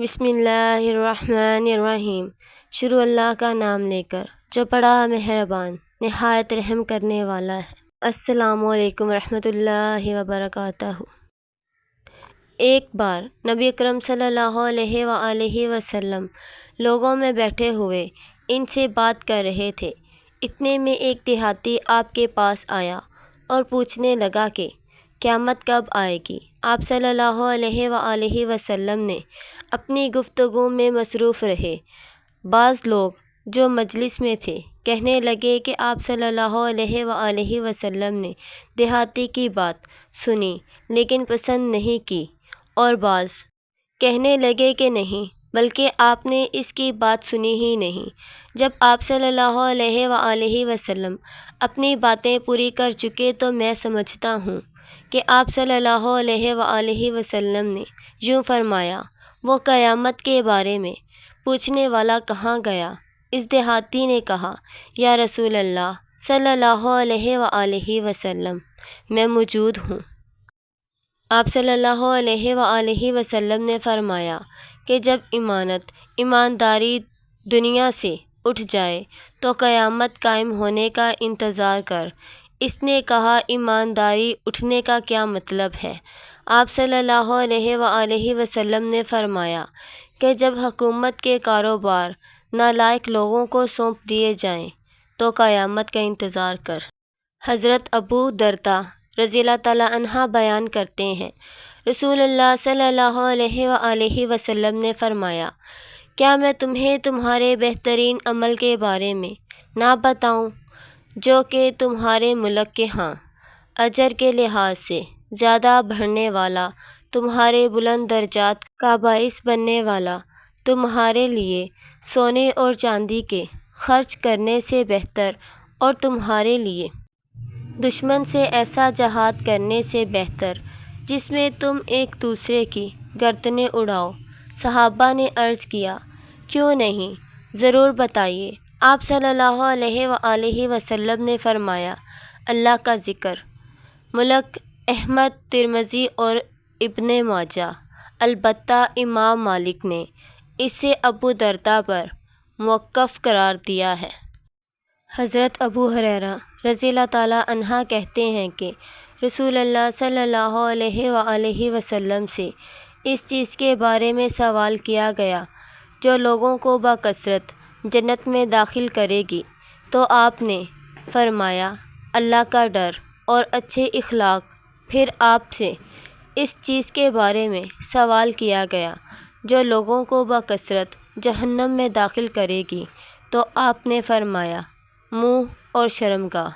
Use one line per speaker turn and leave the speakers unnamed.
بسم اللہ الرحمن الرحیم۔ شروع اللہ کا نام لے کر جو بڑا مہربان نہایت رحم کرنے والا ہے۔ السلام علیکم ورحمۃ اللہ وبرکاتہ۔ ایک بار نبی اکرم صلی اللہ علیہ وآلہ وسلم لوگوں میں بیٹھے ہوئے ان سے بات کر رہے تھے۔ اتنے میں ایک دیہاتی آپ کے پاس آیا اور پوچھنے لگا کہ قیامت کب آئے گی؟ آپ صلی اللہ علیہ وآلہ وسلم نے اپنی گفتگو میں مصروف رہے۔ بعض لوگ جو مجلس میں تھے کہنے لگے کہ آپ صلی اللہ علیہ وآلہ وسلم نے دیہاتی کی بات سنی لیکن پسند نہیں کی، اور بعض کہنے لگے کہ نہیں بلکہ آپ نے اس کی بات سنی ہی نہیں۔ جب آپ صلی اللہ علیہ وآلہ وسلم اپنی باتیں پوری کر چکے تو میں سمجھتا ہوں کہ آپ صلی اللہ علیہ وآلہ وسلم نے یوں فرمایا، وہ قیامت کے بارے میں پوچھنے والا کہاں گیا؟ اس دیہاتی نے کہا، یا رسول اللہ صلی اللہ علیہ وآلہ وسلم، میں موجود ہوں۔ آپ صلی اللہ علیہ وآلہ وسلم نے فرمایا کہ جب ایمانداری دنیا سے اٹھ جائے تو قیامت قائم ہونے کا انتظار کر۔ اس نے کہا، ایمانداری اٹھنے کا کیا مطلب ہے؟ آپ صلی اللہ علیہ وآلہ وسلم نے فرمایا کہ جب حکومت کے کاروبار نالائق لوگوں کو سونپ دیے جائیں تو قیامت کا انتظار کر۔ حضرت ابو درداء رضی اللہ تعالیٰ عنہ بیان کرتے ہیں، رسول اللہ صلی اللہ علیہ وآلہ وسلم نے فرمایا، کیا میں تمہیں تمہارے بہترین عمل کے بارے میں نہ بتاؤں جو کہ تمہارے ملک کے ہاں اجر کے لحاظ سے زیادہ بڑھنے والا، تمہارے بلند درجات کا باعث بننے والا، تمہارے لیے سونے اور چاندی کے خرچ کرنے سے بہتر، اور تمہارے لیے دشمن سے ایسا جہاد کرنے سے بہتر جس میں تم ایک دوسرے کی گردنیں اڑاؤ؟ صحابہ نے عرض کیا، کیوں نہیں، ضرور بتائیے۔ آپ صلی اللہ علیہ وآلہ وسلم نے فرمایا، اللہ کا ذکر۔ ملک احمد، ترمذی اور ابن ماجہ۔ البتہ امام مالک نے اسے ابو درداء پر موقوف قرار دیا ہے۔ حضرت ابو ہریرہ رضی اللہ تعالیٰ عنہ کہتے ہیں کہ رسول اللہ صلی اللہ علیہ وآلہ وسلم سے اس چیز کے بارے میں سوال کیا گیا جو لوگوں کو بکثرت جنت میں داخل کرے گی، تو آپ نے فرمایا، اللہ کا ڈر اور اچھے اخلاق۔ پھر آپ سے اس چیز کے بارے میں سوال کیا گیا جو لوگوں کو بکثرت جہنم میں داخل کرے گی، تو آپ نے فرمایا، منہ اور شرمگاہ۔